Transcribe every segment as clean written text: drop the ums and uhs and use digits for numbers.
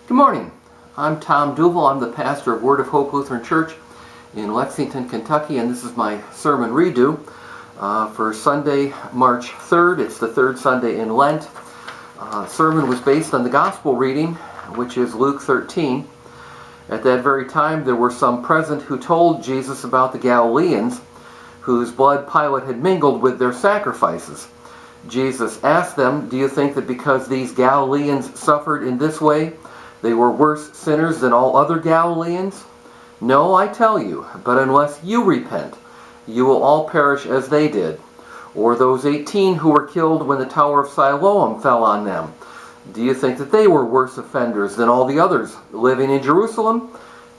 Good morning. I'm Tom Duval. I'm the pastor of Word of Hope Lutheran Church in Lexington, Kentucky, and this is my sermon redo for Sunday, March 3rd. It's the third Sunday in Lent. Sermon was based on the Gospel reading, which is Luke 13. At that very time, there were some present who told Jesus about the Galileans, whose blood Pilate had mingled with their sacrifices. Jesus asked them, "Do you think that because these Galileans suffered in this way, they were worse sinners than all other Galileans? No, I tell you, but unless you repent, you will all perish as they did. Or those 18 who were killed when the Tower of Siloam fell on them. Do you think that they were worse offenders than all the others living in Jerusalem?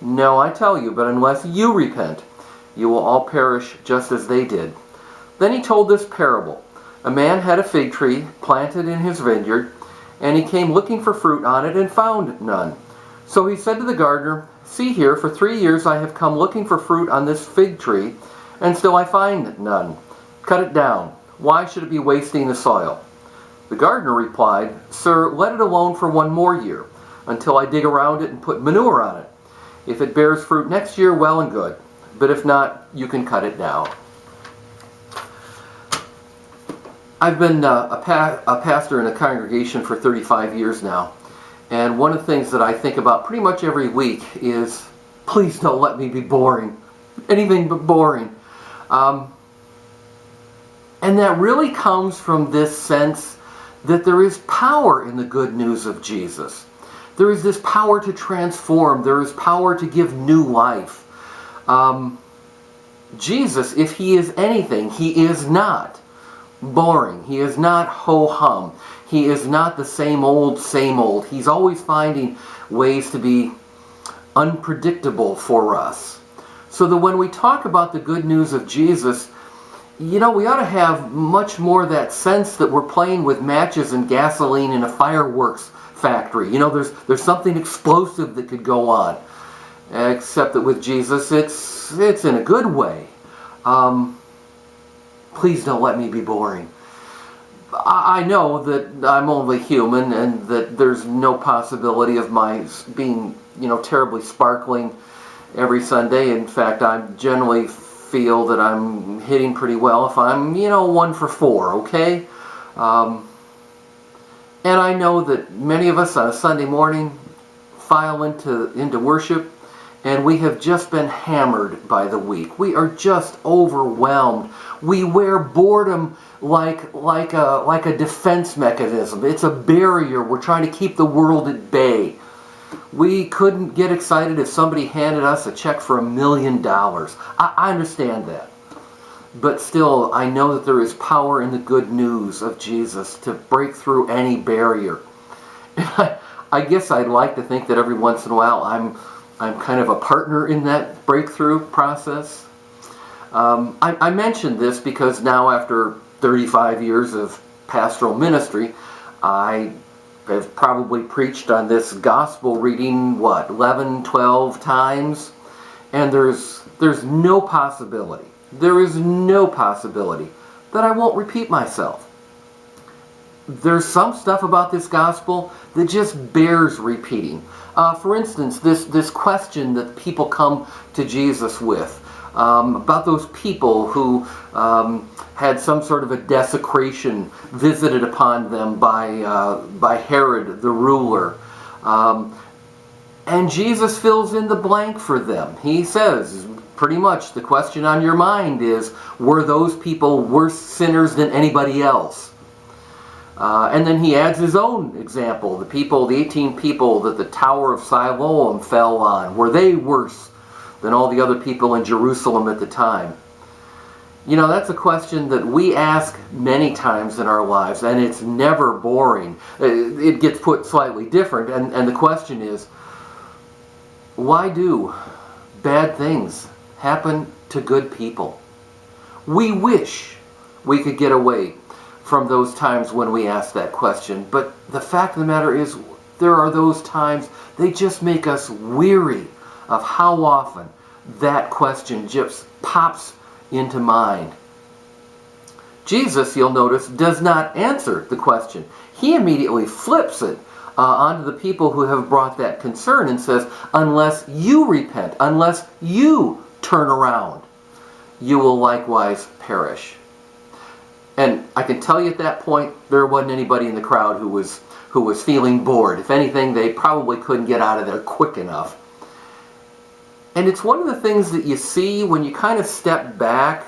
No, I tell you, but unless you repent, you will all perish just as they did." Then he told this parable. A man had a fig tree planted in his vineyard, and he came looking for fruit on it and found none. So he said to the gardener, "See here, for 3 years I have come looking for fruit on this fig tree, and still I find none. Cut it down. Why should it be wasting the soil?" The gardener replied, "Sir, let it alone for 1 more year, until I dig around it and put manure on it. If it bears fruit next year, well and good. But if not, you can cut it down." I've been a pastor in a congregation for 35 years now, and one of the things that I think about pretty much every week is, please don't let me be boring. Anything but boring. And that really comes from this sense that there is power in the good news of Jesus. There is this power to transform. There is power to give new life. Jesus, if he is anything, he is not boring. He is not ho-hum. He is not the same old, same old. He's always finding ways to be unpredictable for us. So that when we talk about the good news of Jesus, we ought to have much more that sense that we're playing with matches and gasoline in a fireworks factory. There's something explosive that could go on. Except that with Jesus, it's in a good way. Please don't let me be boring. I know that I'm only human and that there's no possibility of my being, terribly sparkling every Sunday. In fact, I generally feel that I'm hitting pretty well if I'm, 1 for 4, okay? And I know that many of us on a Sunday morning file into worship, and we have just been hammered by the week. We are just overwhelmed. We wear boredom like a defense mechanism. It's a barrier. We're trying to keep the world at bay. We couldn't get excited if somebody handed us a check for $1 million. I understand that. But still, I know that there is power in the good news of Jesus to break through any barrier. And I guess I'd like to think that every once in a while I'm kind of a partner in that breakthrough process. I mentioned this because now, after 35 years of pastoral ministry, I have probably preached on this gospel reading, 11, 12 times, and there's no possibility. There is no possibility that I won't repeat myself. There's some stuff about this gospel that just bears repeating. For instance, this question that people come to Jesus with about those people who had some sort of a desecration visited upon them by Herod the ruler. And Jesus fills in the blank for them. He says, pretty much, the question on your mind is, were those people worse sinners than anybody else? And then he adds his own example. The 18 people that the Tower of Siloam fell on, were they worse than all the other people in Jerusalem at the time? That's a question that we ask many times in our lives, and it's never boring. It gets put slightly different, and the question is, why do bad things happen to good people? We wish we could get away from those times when we ask that question, but the fact of the matter is, there are those times they just make us weary of how often that question just pops into mind. Jesus, you'll notice, does not answer the question. He immediately flips it onto the people who have brought that concern and says, unless you repent, unless you turn around, you will likewise perish. And I can tell you at that point, there wasn't anybody in the crowd who was feeling bored. If anything, they probably couldn't get out of there quick enough. And it's one of the things that you see when you kind of step back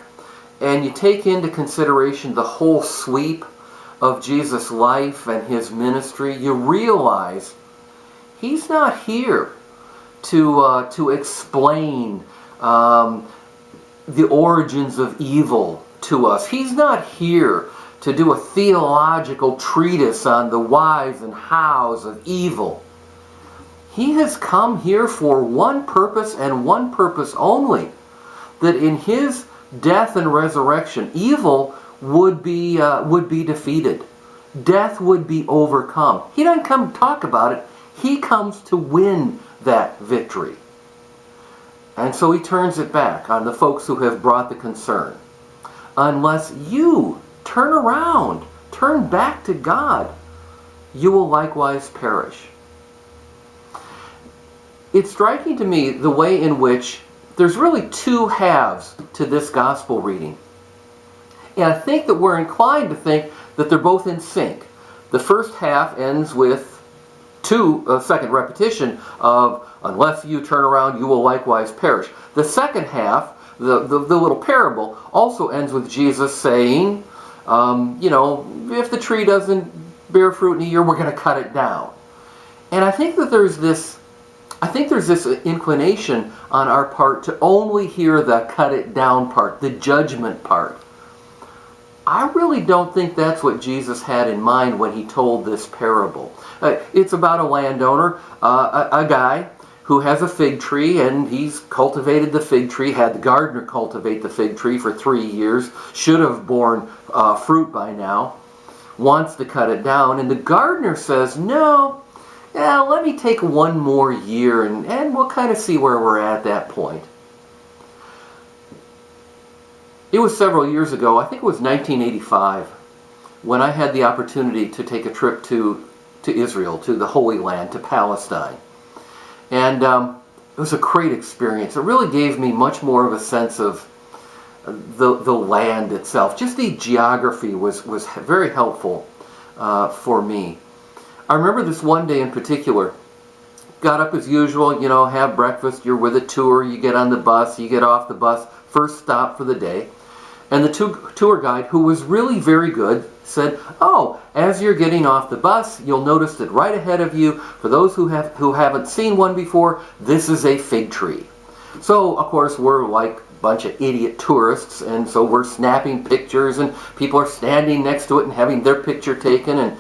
and you take into consideration the whole sweep of Jesus' life and his ministry. You realize he's not here to explain the origins of evil to us. He's not here to do a theological treatise on the whys and hows of evil. He has come here for one purpose and one purpose only, that in his death and resurrection, evil would be defeated. Death would be overcome. He doesn't come to talk about it. He comes to win that victory. And so he turns it back on the folks who have brought the concern. Unless you turn around, turn back to God, you will likewise perish. It's striking to me the way in which there's really two halves to this gospel reading. And I think that we're inclined to think that they're both in sync. The first half ends with a second repetition of, unless you turn around, you will likewise perish. The second half, the little parable, also ends with Jesus saying, if the tree doesn't bear fruit in a year, we're going to cut it down. And I think that there's this inclination on our part to only hear the cut it down part, the judgment part. I really don't think that's what Jesus had in mind when he told this parable. It's about a landowner, a guy who has a fig tree, and he's cultivated the fig tree, had the gardener cultivate the fig tree for 3 years, should have borne fruit by now, wants to cut it down, and the gardener says, no, let me take 1 more year, and we'll kind of see where we're at that point. It was several years ago, I think it was 1985, when I had the opportunity to take a trip to Israel, to the Holy Land, to Palestine. And it was a great experience. It really gave me much more of a sense of the land itself. Just the geography was very helpful for me. I remember this one day in particular. Got up as usual, have breakfast, you're with a tour, you get on the bus, you get off the bus, first stop for the day. And the tour guide, who was really very good, said, as you're getting off the bus, you'll notice that right ahead of you, for those who haven't seen one before, this is a fig tree. So, of course, we're like a bunch of idiot tourists, and so we're snapping pictures, and people are standing next to it and having their picture taken, and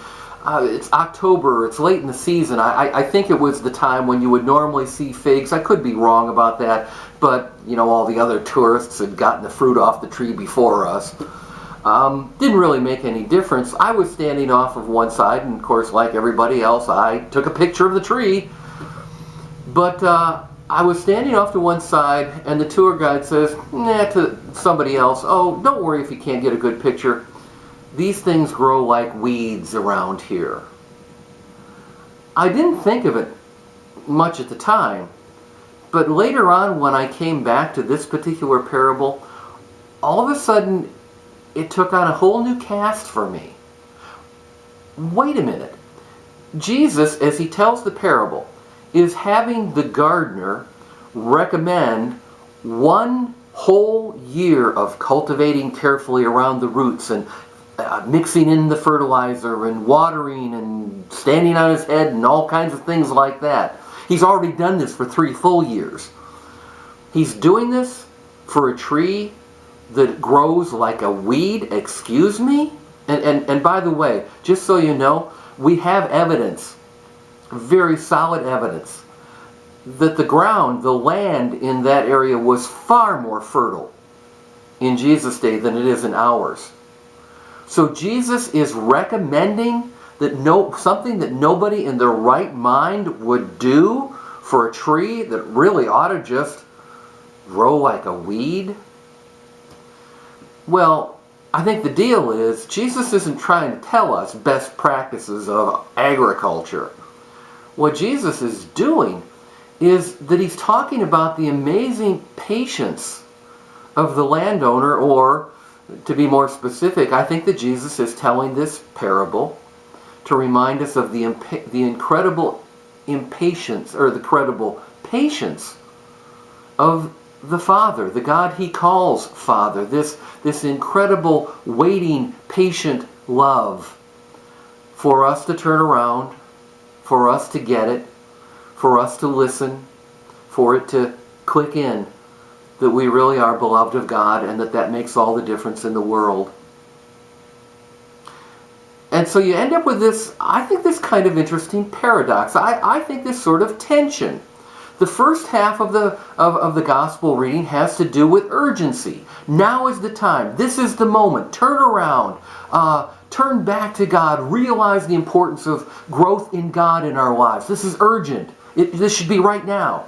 it's October, it's late in the season. I think it was the time when you would normally see figs. I could be wrong about that, but all the other tourists had gotten the fruit off the tree before us. Didn't really make any difference. I was standing off of one side, and of course, like everybody else, I took a picture of the tree. But I was standing off to one side, and the tour guide says, to somebody else, don't worry if you can't get a good picture. These things grow like weeds around here. I didn't think of it much at the time, but later on when I came back to this particular parable, all of a sudden it took on a whole new cast for me. Wait a minute. Jesus, as he tells the parable, is having the gardener recommend 1 whole year of cultivating carefully around the roots and mixing in the fertilizer and watering and standing on his head and all kinds of things like that. He's already done this for 3 full years. He's doing this for a tree that grows like a weed, excuse me? And by the way, just so you know, we have evidence, very solid evidence, that the ground, the land in that area was far more fertile in Jesus' day than it is in ours. So Jesus is recommending that something that nobody in their right mind would do for a tree that really ought to just grow like a weed. Well, I think the deal is Jesus isn't trying to tell us best practices of agriculture. what Jesus is doing is that he's talking about the amazing patience of the landowner, or to be more specific, I think that Jesus is telling this parable to remind us of the incredible impatience, or the credible patience of the Father, the God he calls Father, this incredible waiting, patient love for us to turn around, for us to get it, for us to listen, for it to click in that we really are beloved of God, and that makes all the difference in the world. And so you end up with this, I think, this kind of interesting paradox. I think this sort of tension. The first half of the gospel reading has to do with urgency. Now is the time. This is the moment. Turn around. Turn back to God. Realize the importance of growth in God in our lives. This is urgent. This should be right now.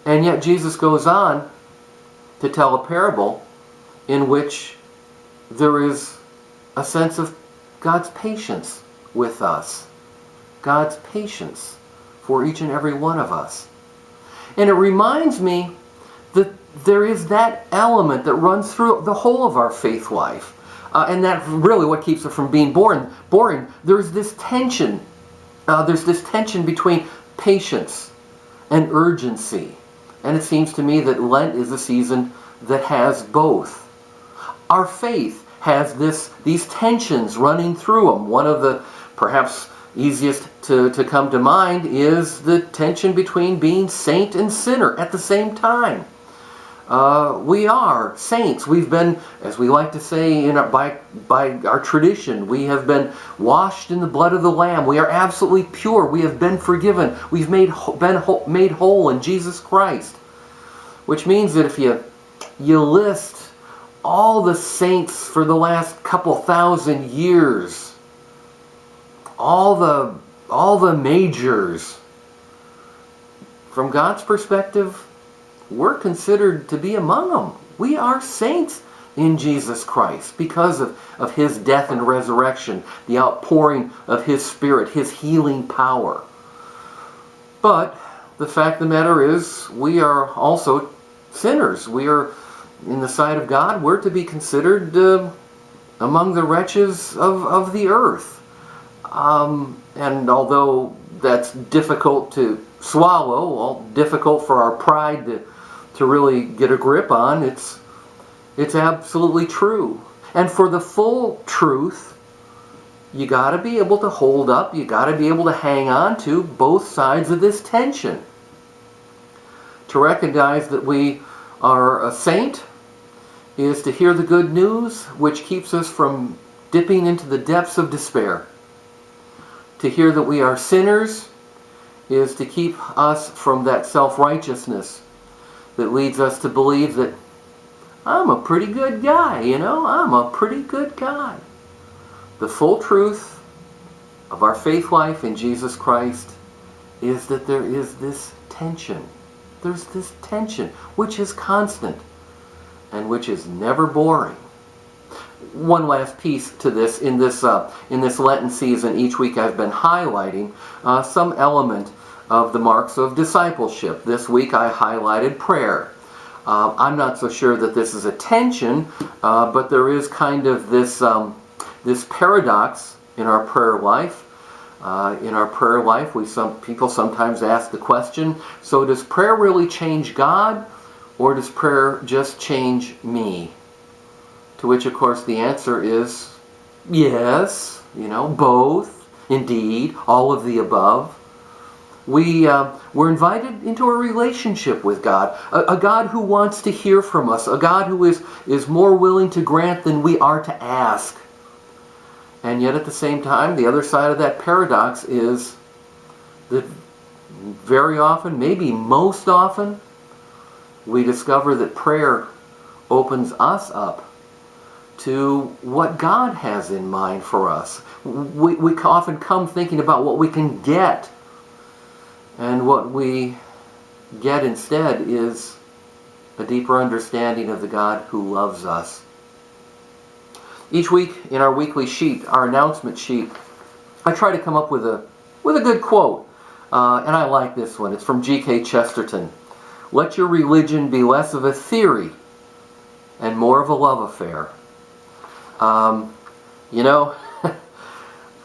And yet Jesus goes on to tell a parable in which there is a sense of God's patience with us. God's patience for each and every one of us. And it reminds me that there is that element that runs through the whole of our faith life. And that's really what keeps it from being boring. There's this tension. There's this tension between patience and urgency. And it seems to me that Lent is a season that has both. Our faith has these tensions running through them. One of the perhaps easiest to come to mind is the tension between being saint and sinner at the same time. We are saints. We've been, as we like to say by our tradition, we have been washed in the blood of the Lamb. We are absolutely pure. We have been forgiven. We've been made whole in Jesus Christ. Which means that if you list all the saints for the last couple thousand years, all the majors, from God's perspective, we're considered to be among them. We are saints in Jesus Christ because of his death and resurrection, the outpouring of his Spirit, his healing power. But the fact of the matter is, we are also sinners. We are, in the sight of God, we're to be considered among the wretches of the earth. And although that's difficult to swallow, difficult for our pride to really get a grip on, it's absolutely true. And for the full truth, you got to be able to hold up, you got to be able to hang on to both sides of this tension. To recognize that we are a saint is to hear the good news, which keeps us from dipping into the depths of despair. To hear that we are sinners is to keep us from that self-righteousness that leads us to believe that I'm a pretty good guy, I'm a pretty good guy. The full truth of our faith life in Jesus Christ is that there is this tension. There's this tension, which is constant and which is never boring. One last piece to this. In this Lenten season, each week I've been highlighting some element of the marks of discipleship. This week I highlighted prayer. I'm not so sure that this is a tension, but there is kind of this paradox in our prayer life. In our prayer life, people sometimes ask the question, so does prayer really change God, or does prayer just change me? To which, of course, the answer is yes, both, indeed, all of the above. We're invited into a relationship with God, a God who wants to hear from us, a God who is more willing to grant than we are to ask. And yet at the same time, the other side of that paradox is that very often, maybe most often, we discover that prayer opens us up to what God has in mind for us. We often come thinking about what we can get, and what we get instead is a deeper understanding of the God who loves us. Each week in our weekly sheet, our announcement sheet, I try to come up with a good quote And I like this one. It's from G.K. Chesterton. Let your religion be less of a theory and more of a love affair. You know,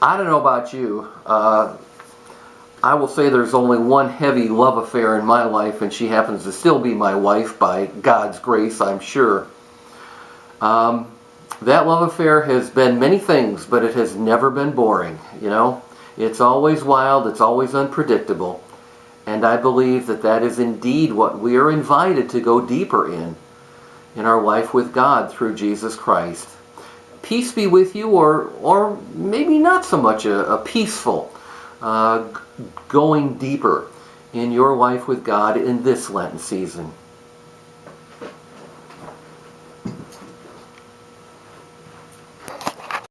I don't know about you. I will say there's only one heavy love affair in my life, and she happens to still be my wife by God's grace, I'm sure. That love affair has been many things, but it has never been boring, you know. It's always wild, it's always unpredictable. And I believe that that is indeed what we are invited to go deeper in our life with God through Jesus Christ. Peace be with you, or maybe not so much a peaceful going deeper in your life with God in this Lenten season.